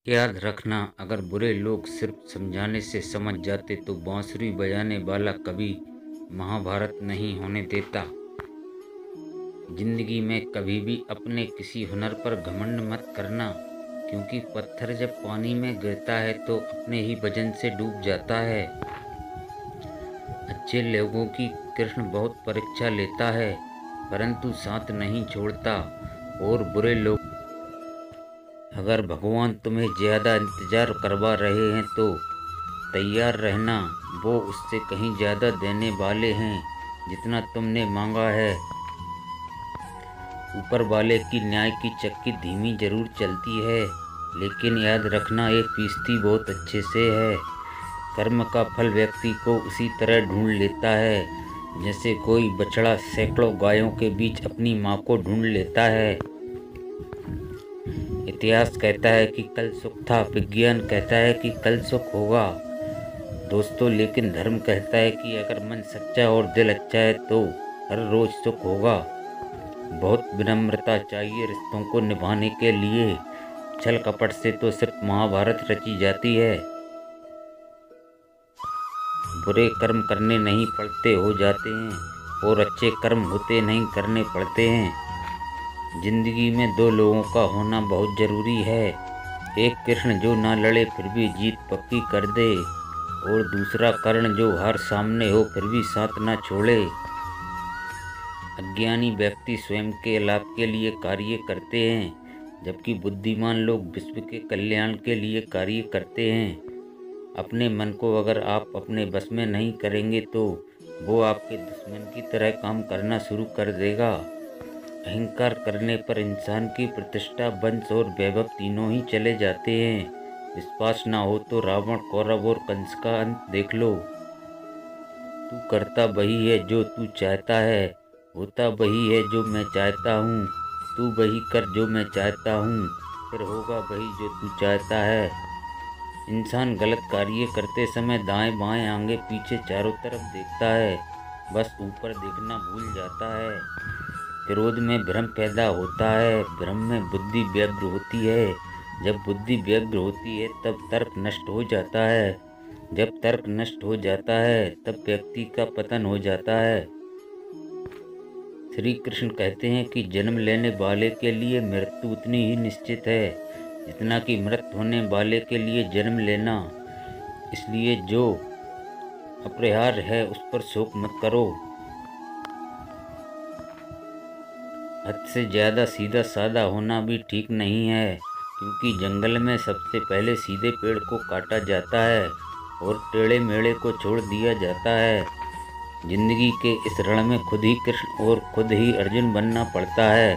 याद रखना, अगर बुरे लोग सिर्फ समझाने से समझ जाते तो बांसुरी बजाने वाला कभी महाभारत नहीं होने देता। जिंदगी में कभी भी अपने किसी हुनर पर घमंड मत करना, क्योंकि पत्थर जब पानी में गिरता है तो अपने ही वजन से डूब जाता है। अच्छे लोगों की कृष्ण बहुत परीक्षा लेता है, परंतु साथ नहीं छोड़ता। और बुरे लोग, अगर भगवान तुम्हें ज़्यादा इंतज़ार करवा रहे हैं तो तैयार रहना, वो उससे कहीं ज़्यादा देने वाले हैं जितना तुमने मांगा है। ऊपर वाले की न्याय की चक्की धीमी जरूर चलती है, लेकिन याद रखना ये पीसती बहुत अच्छे से है। कर्म का फल व्यक्ति को उसी तरह ढूंढ लेता है जैसे कोई बछड़ा सैकड़ों गायों के बीच अपनी माँ को ढूंढ लेता है। इतिहास कहता है कि कल सुख था, विज्ञान कहता है कि कल सुख होगा दोस्तों, लेकिन धर्म कहता है कि अगर मन सच्चा और दिल अच्छा है तो हर रोज सुख होगा। बहुत विनम्रता चाहिए रिश्तों को निभाने के लिए। छल कपट से तो सिर्फ महाभारत रची जाती है। बुरे कर्म करने नहीं पड़ते, हो जाते हैं, और अच्छे कर्म होते नहीं, करने पड़ते हैं। जिंदगी में दो लोगों का होना बहुत जरूरी है। एक कृष्ण जो ना लड़े फिर भी जीत पक्की कर दे, और दूसरा कर्ण जो हार सामने हो फिर भी साथ ना छोड़े। अज्ञानी व्यक्ति स्वयं के लाभ के लिए कार्य करते हैं, जबकि बुद्धिमान लोग विश्व के कल्याण के लिए कार्य करते हैं। अपने मन को अगर आप अपने बस में नहीं करेंगे तो वो आपके दुश्मन की तरह काम करना शुरू कर देगा। अहंकार करने पर इंसान की प्रतिष्ठा, वंश और वैभव तीनों ही चले जाते हैं। विश्वास ना हो तो रावण, कौरव और कंस का अंत देख लो। तू करता वही है जो तू चाहता है, होता वही है जो मैं चाहता हूँ। तू वही कर जो मैं चाहता हूँ, फिर होगा वही जो तू चाहता है। इंसान गलत कार्य करते समय दाएं बाएं आगे पीछे चारों तरफ देखता है, बस ऊपर देखना भूल जाता है। क्रोध में भ्रम पैदा होता है, भ्रम में बुद्धि व्यग्र होती है। जब बुद्धि व्यग्र होती है तब तर्क नष्ट हो जाता है। जब तर्क नष्ट हो जाता है तब व्यक्ति का पतन हो जाता है। श्री कृष्ण कहते हैं कि जन्म लेने वाले के लिए मृत्यु उतनी ही निश्चित है जितना कि मृत होने वाले के लिए जन्म लेना। इसलिए जो अपरिहार्य है उस पर शोक मत करो। हद से ज़्यादा सीधा साधा होना भी ठीक नहीं है, क्योंकि जंगल में सबसे पहले सीधे पेड़ को काटा जाता है और टेढ़े मेढ़े को छोड़ दिया जाता है। जिंदगी के इस रण में खुद ही कृष्ण और खुद ही अर्जुन बनना पड़ता है।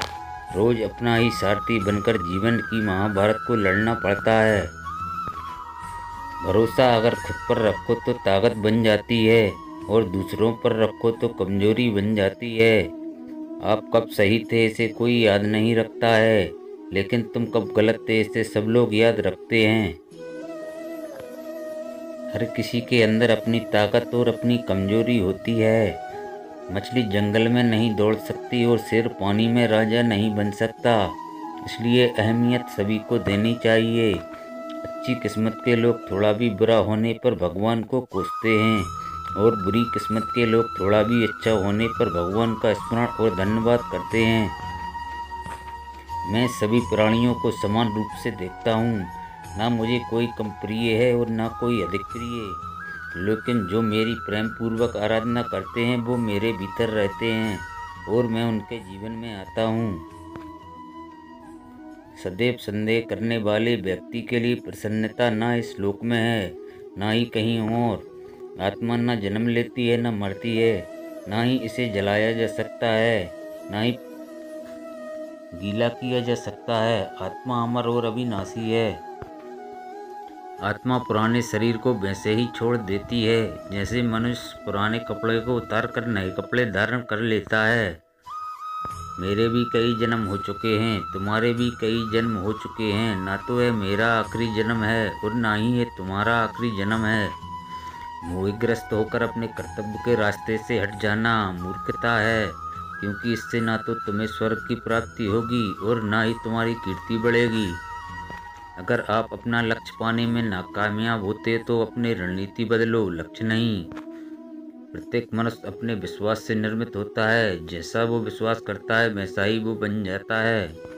रोज अपना ही सारथी बनकर जीवन की महाभारत को लड़ना पड़ता है। भरोसा अगर खुद पर रखो तो ताकत बन जाती है, और दूसरों पर रखो तो कमजोरी बन जाती है। आप कब सही थे इसे कोई याद नहीं रखता है, लेकिन तुम कब गलत थे इसे सब लोग याद रखते हैं। हर किसी के अंदर अपनी ताकत और अपनी कमजोरी होती है। मछली जंगल में नहीं दौड़ सकती और शेर पानी में राजा नहीं बन सकता। इसलिए अहमियत सभी को देनी चाहिए। अच्छी किस्मत के लोग थोड़ा भी बुरा होने पर भगवान को कोसते हैं, और बुरी किस्मत के लोग थोड़ा भी अच्छा होने पर भगवान का स्मरण और धन्यवाद करते हैं। मैं सभी प्राणियों को समान रूप से देखता हूँ। ना मुझे कोई कम प्रिय है और ना कोई अधिक प्रिय, लेकिन जो मेरी प्रेम पूर्वक आराधना करते हैं वो मेरे भीतर रहते हैं और मैं उनके जीवन में आता हूँ। सदैव संदेह करने वाले व्यक्ति के लिए प्रसन्नता ना इस लोक में है, ना ही कहीं और। आत्मा न जन्म लेती है न मरती है, ना ही इसे जलाया जा सकता है, ना ही गीला किया जा सकता है। आत्मा अमर और अविनाशी है। आत्मा पुराने शरीर को वैसे ही छोड़ देती है जैसे मनुष्य पुराने कपड़े को उतार कर नए कपड़े धारण कर लेता है। मेरे भी कई जन्म हो चुके हैं, तुम्हारे भी कई जन्म हो चुके हैं। ना तो यह मेरा आखिरी जन्म है और ना ही ये तुम्हारा आखिरी जन्म है। मोहग्रस्त होकर अपने कर्तव्य के रास्ते से हट जाना मूर्खता है, क्योंकि इससे ना तो तुम्हें स्वर्ग की प्राप्ति होगी और ना ही तुम्हारी कीर्ति बढ़ेगी। अगर आप अपना लक्ष्य पाने में नाकामयाब होते तो अपनी रणनीति बदलो, लक्ष्य नहीं। प्रत्येक मनुष्य अपने विश्वास से निर्मित होता है। जैसा वो विश्वास करता है वैसा ही वो बन जाता है।